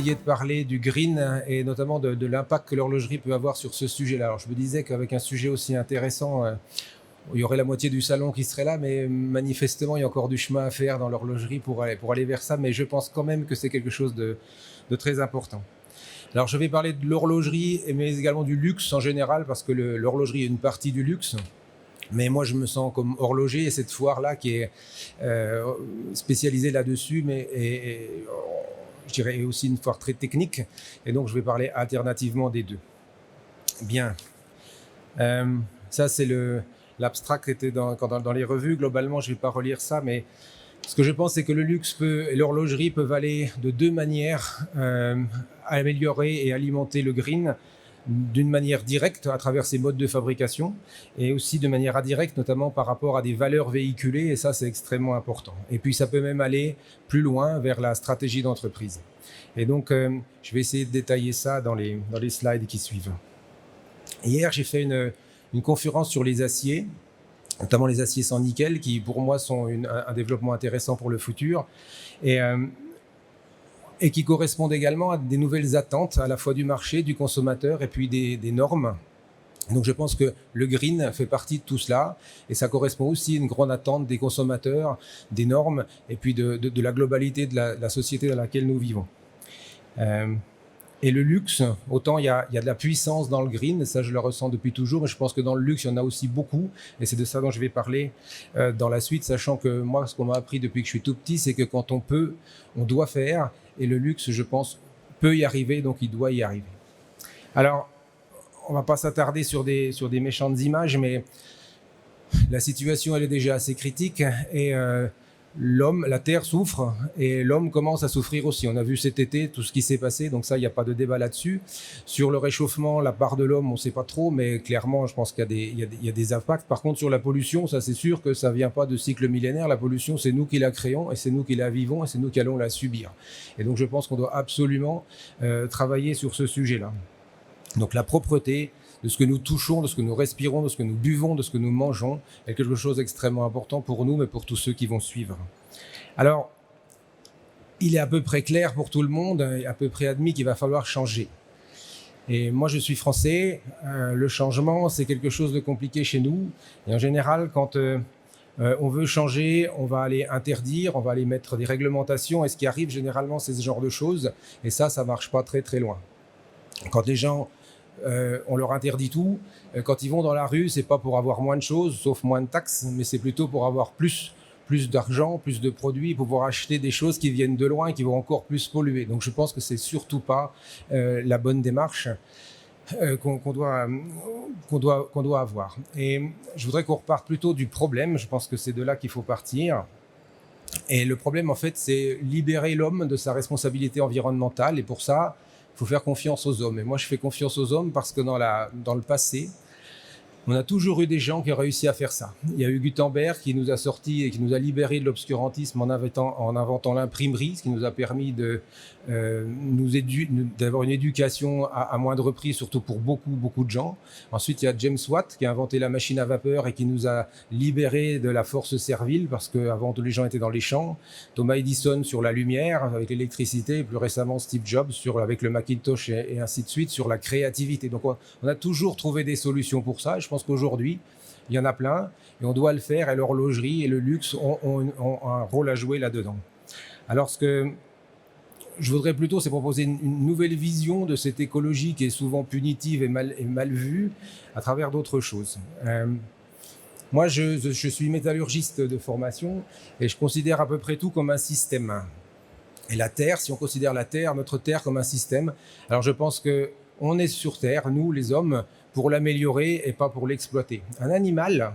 oublié de parler du green et notamment de l'impact que l'horlogerie peut avoir sur ce sujet-là. Alors je me disais qu'avec un sujet aussi intéressant, il y aurait la moitié du salon qui serait là, mais manifestement il y a encore du chemin à faire dans l'horlogerie pour aller vers ça, mais je pense quand même que c'est quelque chose de très important. Alors je vais parler de l'horlogerie, mais également du luxe en général, parce que l'horlogerie est une partie du luxe. Mais moi, je me sens comme horloger, et cette foire-là qui est spécialisée là-dessus, mais je dirais aussi une foire très technique. Et donc, je vais parler alternativement des deux. Bien. Ça, c'est l'abstract qui était dans les revues. Globalement, je ne vais pas relire ça, mais ce que je pense, c'est que le luxe et l'horlogerie peuvent aller de deux manières, améliorer et alimenter le green, d'une manière directe à travers ces modes de fabrication et aussi de manière indirecte, notamment par rapport à des valeurs véhiculées, et ça c'est extrêmement important. Et puis ça peut même aller plus loin vers la stratégie d'entreprise. Et donc je vais essayer de détailler ça dans les slides qui suivent. Hier j'ai fait une conférence sur les aciers, notamment les aciers sans nickel, qui pour moi sont un développement intéressant pour le futur. Et qui correspondent également à des nouvelles attentes, à la fois du marché, du consommateur et puis des normes. Donc je pense que le green fait partie de tout cela, et ça correspond aussi à une grande attente des consommateurs, des normes, et puis de la globalité de la société dans laquelle nous vivons. Et le luxe, autant il y a de la puissance dans le green, ça je le ressens depuis toujours, mais je pense que dans le luxe, il y en a aussi beaucoup, et c'est de ça dont je vais parler dans la suite, sachant que moi, ce qu'on m'a appris depuis que je suis tout petit, c'est que quand on peut, on doit faire, et le luxe, je pense, peut y arriver, donc il doit y arriver. Alors, on ne va pas s'attarder sur des méchantes images, mais la situation, elle est déjà assez critique, et la Terre souffre, et l'homme commence à souffrir aussi. On a vu cet été tout ce qui s'est passé, donc ça, il n'y a pas de débat là-dessus. Sur le réchauffement, la part de l'homme, on ne sait pas trop, mais clairement, je pense qu'il y a des impacts. Par contre, sur la pollution, ça c'est sûr que ça ne vient pas de cycle millénaire. La pollution, c'est nous qui la créons, et c'est nous qui la vivons, et c'est nous qui allons la subir. Et donc, je pense qu'on doit absolument travailler sur ce sujet-là. Donc, la propreté de ce que nous touchons, de ce que nous respirons, de ce que nous buvons, de ce que nous mangeons, est quelque chose d'extrêmement important pour nous, mais pour tous ceux qui vont suivre. Alors, il est à peu près clair pour tout le monde, et à peu près admis qu'il va falloir changer. Et moi, je suis français, le changement, c'est quelque chose de compliqué chez nous. Et en général, quand on veut changer, on va aller interdire, on va aller mettre des réglementations, et ce qui arrive généralement, c'est ce genre de choses, et ça marche pas très très loin. Quand les gens on leur interdit tout. Quand ils vont dans la rue, c'est pas pour avoir moins de choses, sauf moins de taxes, mais c'est plutôt pour avoir plus d'argent, plus de produits, pouvoir acheter des choses qui viennent de loin et qui vont encore plus polluer. Donc je pense que c'est surtout pas la bonne démarche qu'on doit avoir. Et je voudrais qu'on reparte plutôt du problème. Je pense que c'est de là qu'il faut partir. Et le problème, en fait, c'est libérer l'homme de sa responsabilité environnementale. Et pour ça, il faut faire confiance aux hommes. Et moi, je fais confiance aux hommes parce que dans le passé, on a toujours eu des gens qui ont réussi à faire ça. Il y a eu Gutenberg qui nous a sorti et qui nous a libérés de l'obscurantisme en inventant l'imprimerie, ce qui nous a permis d'avoir une éducation à moindre prix, surtout pour beaucoup de gens. Ensuite, il y a James Watt qui a inventé la machine à vapeur et qui nous a libérés de la force servile, parce qu'avant, tous les gens étaient dans les champs. Thomas Edison sur la lumière, avec l'électricité, et plus récemment Steve Jobs avec le Macintosh et ainsi de suite, sur la créativité. Donc, on a toujours trouvé des solutions pour ça. Et je pense qu'aujourd'hui, il y en a plein, et on doit le faire, et l'horlogerie et le luxe ont un rôle à jouer là-dedans. Alors, ce que je voudrais plutôt, c'est proposer une nouvelle vision de cette écologie qui est souvent punitive et mal vue, à travers d'autres choses. Moi, je suis métallurgiste de formation, et je considère à peu près tout comme un système. Et la Terre, si on considère notre Terre comme un système, alors je pense qu'on est sur Terre, nous, les hommes, pour l'améliorer et pas pour l'exploiter. Un animal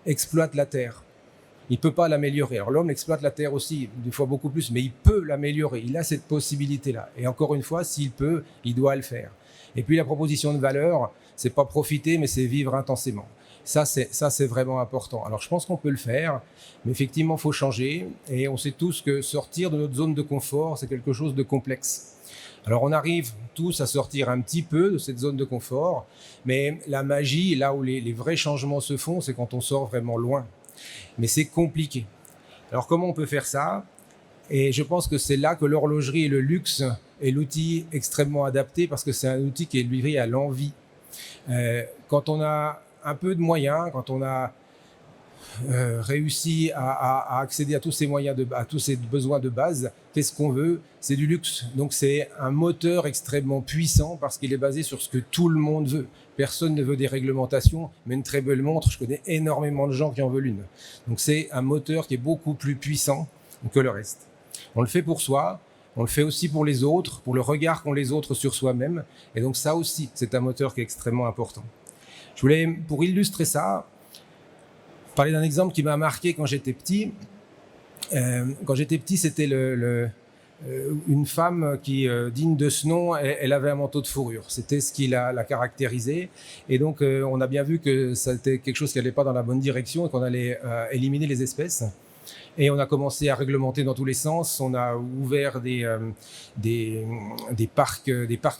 exploite la Terre. Il ne peut pas l'améliorer. Alors l'homme exploite la Terre aussi, des fois beaucoup plus, mais il peut l'améliorer. Il a cette possibilité-là. Et encore une fois, s'il peut, il doit le faire. Et puis la proposition de valeur, c'est pas profiter, mais c'est vivre intensément. Ça, c'est vraiment important. Alors je pense qu'on peut le faire, mais effectivement, il faut changer. Et on sait tous que sortir de notre zone de confort, c'est quelque chose de complexe. Alors on arrive tous à sortir un petit peu de cette zone de confort, mais la magie, là où les vrais changements se font, c'est quand on sort vraiment loin. Mais c'est compliqué. Alors comment on peut faire ça ? Et je pense que c'est là que l'horlogerie et le luxe est l'outil extrêmement adapté parce que c'est un outil qui est livré à l'envie. Quand on a un peu de moyens, quand on a réussi à accéder à tous ces moyens, à tous ces besoins de base, qu'est-ce qu'on veut? C'est du luxe. Donc c'est un moteur extrêmement puissant parce qu'il est basé sur ce que tout le monde veut. Personne ne veut des réglementations, mais une très belle montre, je connais énormément de gens qui en veulent une. Donc c'est un moteur qui est beaucoup plus puissant que le reste. On le fait pour soi, on le fait aussi pour les autres, pour le regard qu'ont les autres sur soi-même. Et donc ça aussi, c'est un moteur qui est extrêmement important. Je voulais, pour illustrer ça, parler d'un exemple qui m'a marqué quand j'étais petit. Quand j'étais petit, c'était une femme qui, digne de ce nom, elle avait un manteau de fourrure. C'était ce qui la caractérisait. Et donc, on a bien vu que c'était quelque chose qui n'allait pas dans la bonne direction et qu'on allait éliminer les espèces. Et on a commencé à réglementer dans tous les sens. On a ouvert des parcs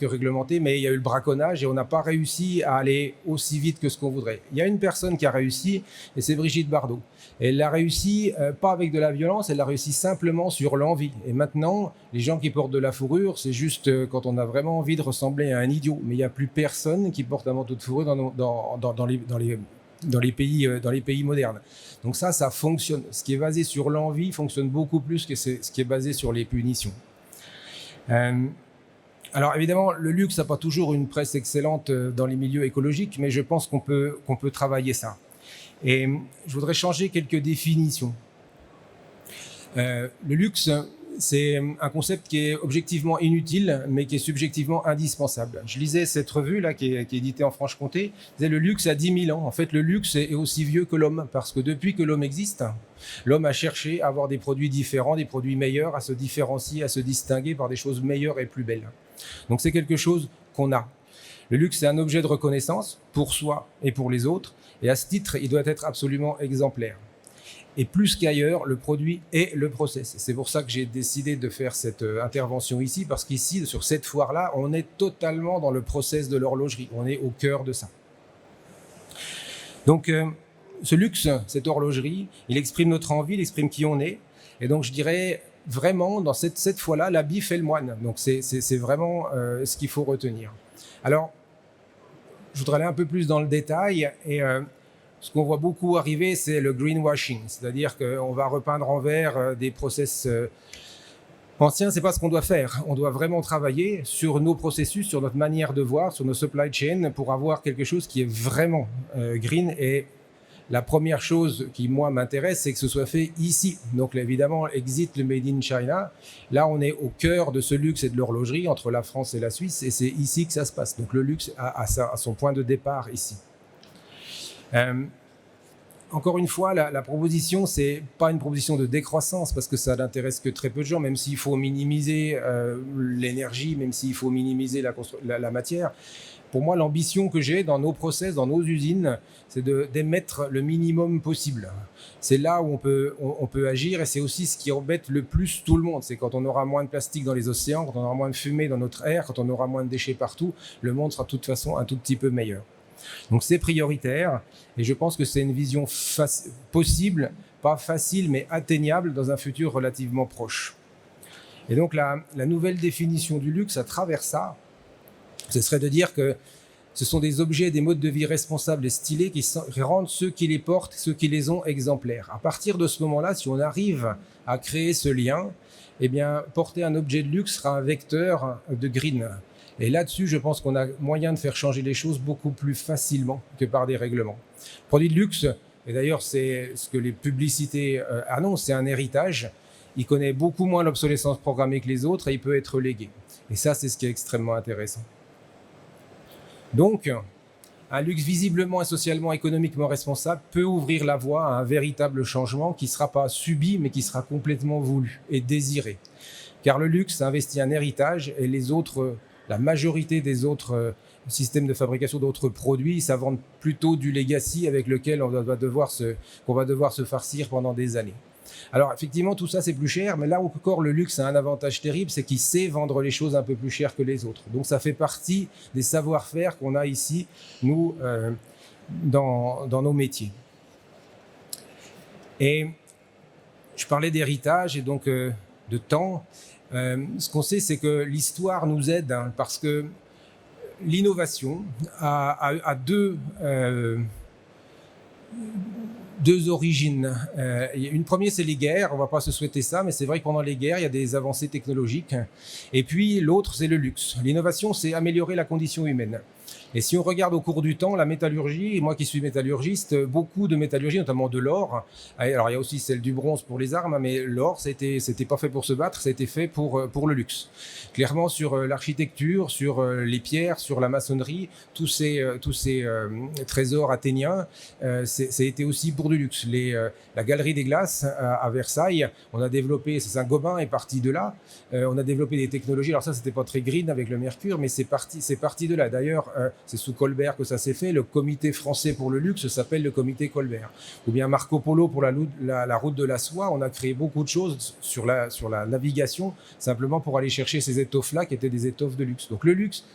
réglementés, mais il y a eu le braconnage et on n'a pas réussi à aller aussi vite que ce qu'on voudrait. Il y a une personne qui a réussi, et c'est Brigitte Bardot. Elle l'a réussi pas avec de la violence, elle l'a réussi simplement sur l'envie. Et maintenant, les gens qui portent de la fourrure, c'est juste quand on a vraiment envie de ressembler à un idiot. Mais il n'y a plus personne qui porte un manteau de fourrure dans les pays modernes. Donc ça fonctionne. Ce qui est basé sur l'envie fonctionne beaucoup plus que ce qui est basé sur les punitions. Alors évidemment, le luxe n'a pas toujours une presse excellente dans les milieux écologiques, mais je pense qu'on peut travailler ça. Et je voudrais changer quelques définitions. Le luxe, c'est un concept qui est objectivement inutile, mais qui est subjectivement indispensable. Je lisais cette revue-là, qui est éditée en Franche-Comté, disait le luxe a 10 000 ans. En fait, le luxe est aussi vieux que l'homme, parce que depuis que l'homme existe, l'homme a cherché à avoir des produits différents, des produits meilleurs, à se différencier, à se distinguer par des choses meilleures et plus belles. Donc c'est quelque chose qu'on a. Le luxe, c'est un objet de reconnaissance pour soi et pour les autres, et à ce titre, il doit être absolument exemplaire. Et plus qu'ailleurs, le produit est le process. C'est pour ça que j'ai décidé de faire cette intervention ici, parce qu'ici, sur cette foire-là, on est totalement dans le process de l'horlogerie. On est au cœur de ça. Donc, ce luxe, cette horlogerie, il exprime notre envie, il exprime qui on est. Et donc, je dirais vraiment, dans cette fois-là, l'habit fait le moine. Donc, c'est vraiment ce qu'il faut retenir. Alors, je voudrais aller un peu plus dans le détail et ce qu'on voit beaucoup arriver, c'est le greenwashing, c'est-à-dire qu'on va repeindre en vert des process anciens. C'est pas ce qu'on doit faire. On doit vraiment travailler sur nos processus, sur notre manière de voir, sur nos supply chains pour avoir quelque chose qui est vraiment green. Et la première chose qui, moi, m'intéresse, c'est que ce soit fait ici. Donc, évidemment, exit le Made in China. Là, on est au cœur de ce luxe et de l'horlogerie entre la France et la Suisse, et c'est ici que ça se passe. Donc, le luxe a son point de départ ici. Encore une fois, la proposition, c'est pas une proposition de décroissance parce que ça n'intéresse que très peu de gens, même s'il faut minimiser l'énergie, même s'il faut minimiser la matière. Pour moi, l'ambition que j'ai dans nos process, dans nos usines, c'est d'émettre le minimum possible. C'est là où on peut agir et c'est aussi ce qui embête le plus tout le monde. C'est quand on aura moins de plastique dans les océans, quand on aura moins de fumée dans notre air, quand on aura moins de déchets partout, le monde sera de toute façon un tout petit peu meilleur. Donc c'est prioritaire et je pense que c'est une vision possible, pas facile mais atteignable dans un futur relativement proche. Et donc la nouvelle définition du luxe à travers ça, ce serait de dire que ce sont des objets, des modes de vie responsables et stylés qui rendent ceux qui les portent, ceux qui les ont exemplaires. À partir de ce moment-là, si on arrive à créer ce lien, eh bien porter un objet de luxe sera un vecteur de green. Et là-dessus, je pense qu'on a moyen de faire changer les choses beaucoup plus facilement que par des règlements. Produit de luxe, et d'ailleurs c'est ce que les publicités annoncent, c'est un héritage. Il connaît beaucoup moins l'obsolescence programmée que les autres et il peut être légué. Et ça, c'est ce qui est extrêmement intéressant. Donc, un luxe visiblement et socialement, économiquement responsable peut ouvrir la voie à un véritable changement qui ne sera pas subi, mais qui sera complètement voulu et désiré. Car le luxe investit un héritage et la majorité des autres systèmes de fabrication d'autres produits, ça vend plutôt du legacy avec lequel qu'on va devoir se farcir pendant des années. Alors effectivement, tout ça c'est plus cher, mais là encore le luxe a un avantage terrible, c'est qu'il sait vendre les choses un peu plus cher que les autres. Donc ça fait partie des savoir-faire qu'on a ici, nous, dans nos métiers. Et je parlais d'héritage, et donc de temps. Ce qu'on sait, c'est que l'histoire nous aide, hein, parce que l'innovation a deux origines. Une première, c'est les guerres. On ne va pas se souhaiter ça, mais c'est vrai que pendant les guerres, il y a des avancées technologiques. Et puis l'autre, c'est le luxe. L'innovation, c'est améliorer la condition humaine. Et si on regarde au cours du temps, la métallurgie, et moi qui suis métallurgiste, beaucoup de métallurgie, notamment de l'or. Alors il y a aussi celle du bronze pour les armes, mais l'or, c'était pas fait pour se battre, c'était fait pour le luxe. Clairement, sur l'architecture, sur les pierres, sur la maçonnerie, tous ces trésors athéniens, ça a été aussi pour du luxe. La galerie des glaces à Versailles, on a développé, c'est Saint-Gobain est parti de là. On a développé des technologies. Alors ça, c'était pas très green avec le mercure, mais c'est parti de là. D'ailleurs, c'est sous Colbert que ça s'est fait. Le comité français pour le luxe s'appelle le comité Colbert. Ou bien Marco Polo pour la route de la soie. On a créé beaucoup de choses sur la navigation, simplement pour aller chercher ces étoffes-là qui étaient des étoffes de luxe. Donc le luxe,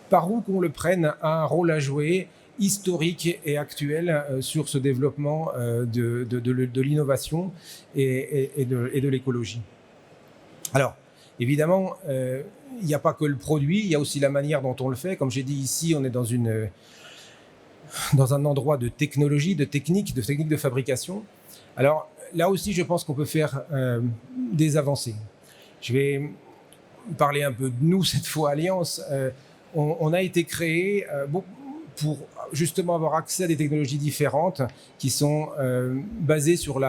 par où qu'on le prenne, a un rôle à jouer historique et actuel sur ce développement de l'innovation et de l'écologie. Alors, évidemment, il n'y a pas que le produit, il y a aussi la manière dont on le fait. Comme j'ai dit ici, on est dans un endroit de technologie, de technique de fabrication. Alors, là aussi, je pense qu'on peut faire des avancées. Je vais parler un peu de nous, cette fois, Alliance. On a été créé pour justement avoir accès à des technologies différentes qui sont basées sur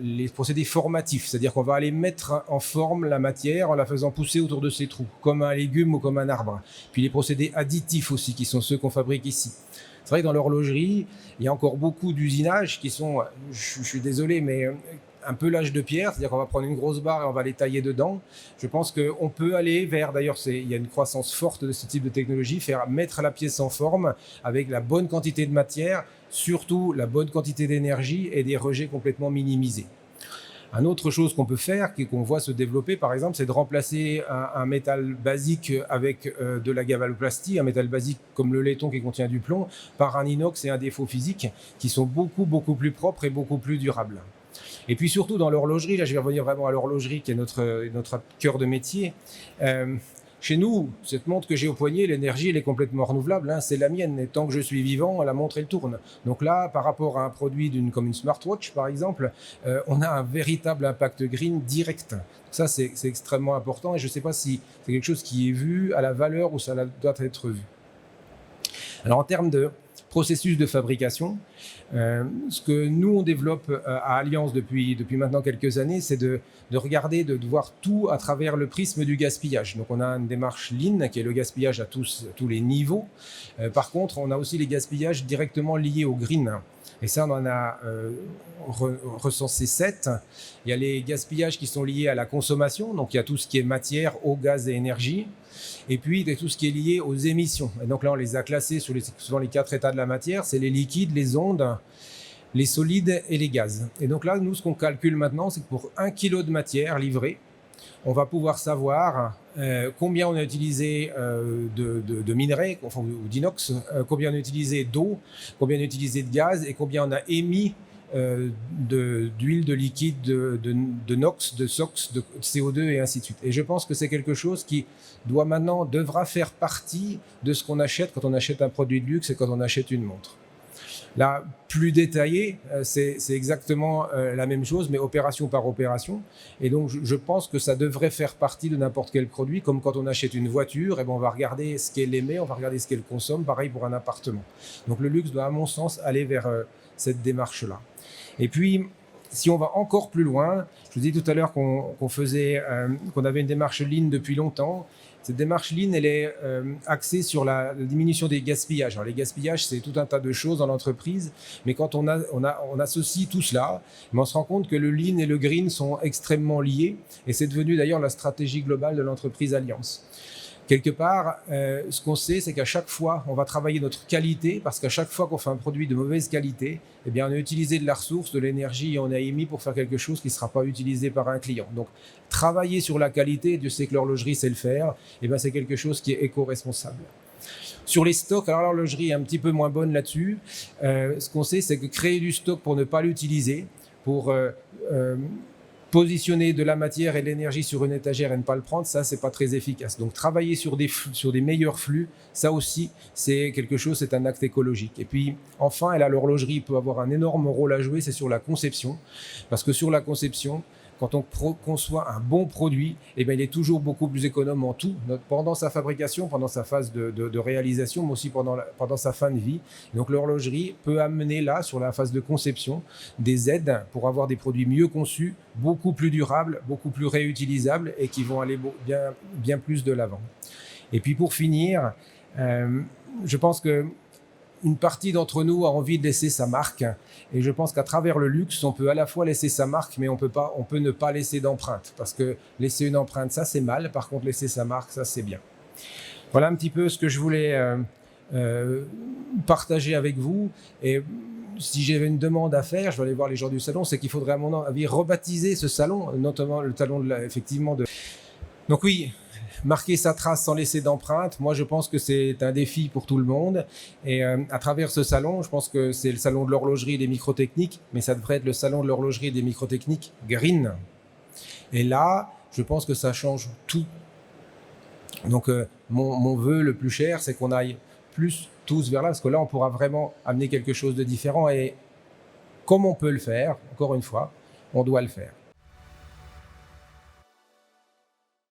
les procédés formatifs. C'est-à-dire qu'on va aller mettre en forme la matière en la faisant pousser autour de ses trous, comme un légume ou comme un arbre. Puis les procédés additifs aussi, qui sont ceux qu'on fabrique ici. C'est vrai que dans l'horlogerie, il y a encore beaucoup d'usinages qui sont, je suis désolé, mais un peu l'âge de pierre, c'est-à-dire qu'on va prendre une grosse barre et on va les tailler dedans. Je pense qu'on peut aller vers, d'ailleurs il y a une croissance forte de ce type de technologie, faire mettre la pièce en forme avec la bonne quantité de matière, surtout la bonne quantité d'énergie et des rejets complètement minimisés. Une autre chose qu'on peut faire, qu'on voit se développer par exemple, c'est de remplacer un métal basique avec de la galvanoplastie, un métal basique comme le laiton qui contient du plomb, par un inox et un défaut physique qui sont beaucoup plus propres et beaucoup plus durables. Et puis surtout dans l'horlogerie, là je vais revenir vraiment à l'horlogerie qui est notre cœur de métier. Chez nous, cette montre que j'ai au poignet, l'énergie elle est complètement renouvelable, hein, c'est la mienne, et tant que je suis vivant, la montre elle tourne. Donc là, par rapport à un produit comme une smartwatch par exemple, on a un véritable impact green direct. Ça c'est extrêmement important et je ne sais pas si c'est quelque chose qui est vu à la valeur où ça doit être vu. Alors en termes de processus de fabrication, ce que nous on développe à Alliance depuis maintenant quelques années, c'est de regarder, de voir tout à travers le prisme du gaspillage. Donc on a une démarche Lean qui est le gaspillage à tous les niveaux. Par contre, on a aussi les gaspillages directement liés au green. Et ça, on en a recensé 7. Il y a les gaspillages qui sont liés à la consommation, donc il y a tout ce qui est matière, eau, gaz et énergie. Et puis, il y a tout ce qui est lié aux émissions. Et donc là, on les a classés selon les 4 états de la matière. C'est les liquides, les ondes, les solides et les gaz. Et donc là, nous, ce qu'on calcule maintenant, c'est que pour 1 kilo de matière livrée, on va pouvoir savoir combien on a utilisé de minerais ou d'inox, combien on a utilisé d'eau, combien on a utilisé de gaz et combien on a émis d'huile, de liquide, de NOx, de SOx, de CO2 et ainsi de suite. Et je pense que c'est quelque chose qui devra faire partie de ce qu'on achète quand on achète un produit de luxe et quand on achète une montre. Là, plus détaillé, c'est exactement la même chose, mais opération par opération. Et donc, je pense que ça devrait faire partie de n'importe quel produit, comme quand on achète une voiture, et ben on va regarder ce qu'elle émet, on va regarder ce qu'elle consomme, pareil pour un appartement. Donc, le luxe doit, à mon sens, aller vers cette démarche-là. Et puis, si on va encore plus loin, je vous dis tout à l'heure qu'on avait une démarche Lean depuis longtemps. Cette démarche Lean, elle est axée sur la diminution des gaspillages. Alors, les gaspillages, c'est tout un tas de choses dans l'entreprise, mais quand on associe tout cela, on se rend compte que le Lean et le Green sont extrêmement liés, et c'est devenu d'ailleurs la stratégie globale de l'entreprise Alliance. Quelque part, ce qu'on sait, c'est qu'à chaque fois, on va travailler notre qualité, parce qu'à chaque fois qu'on fait un produit de mauvaise qualité, eh bien, on a utilisé de la ressource, de l'énergie, et on a émis pour faire quelque chose qui ne sera pas utilisé par un client. Donc, travailler sur la qualité, Dieu sait que l'horlogerie sait le faire, eh bien, c'est quelque chose qui est éco-responsable. Sur les stocks, alors l'horlogerie est un petit peu moins bonne là-dessus. Ce qu'on sait, c'est que créer du stock pour ne pas l'utiliser, pour positionner de la matière et de l'énergie sur une étagère et ne pas le prendre, ça, c'est pas très efficace. Donc, travailler sur des meilleurs flux, ça aussi, c'est quelque chose, c'est un acte écologique. Et puis, enfin, et là, l'horlogerie peut avoir un énorme rôle à jouer, c'est sur la conception. Parce que sur la conception, quand on conçoit un bon produit, eh bien, il est toujours beaucoup plus économe en tout, pendant sa fabrication, pendant sa phase de réalisation, mais aussi pendant sa fin de vie. Donc l'horlogerie peut amener là, sur la phase de conception, des aides pour avoir des produits mieux conçus, beaucoup plus durables, beaucoup plus réutilisables et qui vont aller bien plus de l'avant. Et puis pour finir, je pense que une partie d'entre nous a envie de laisser sa marque, et je pense qu'à travers le luxe, on peut à la fois laisser sa marque, mais on peut ne pas laisser d'empreinte, parce que laisser une empreinte, ça c'est mal, par contre laisser sa marque, ça c'est bien. Voilà un petit peu ce que je voulais partager avec vous, et si j'avais une demande à faire, je vais aller voir les gens du salon, c'est qu'il faudrait à mon avis rebaptiser ce salon, notamment le salon effectivement de... Donc oui, marquer sa trace sans laisser d'empreinte, moi je pense que c'est un défi pour tout le monde. Et à travers ce salon, je pense que c'est le salon de l'horlogerie et des microtechniques, mais ça devrait être le salon de l'horlogerie et des microtechniques green. Et là, je pense que ça change tout. Donc mon vœu le plus cher, c'est qu'on aille plus tous vers là, parce que là on pourra vraiment amener quelque chose de différent. Et comme on peut le faire, encore une fois, on doit le faire.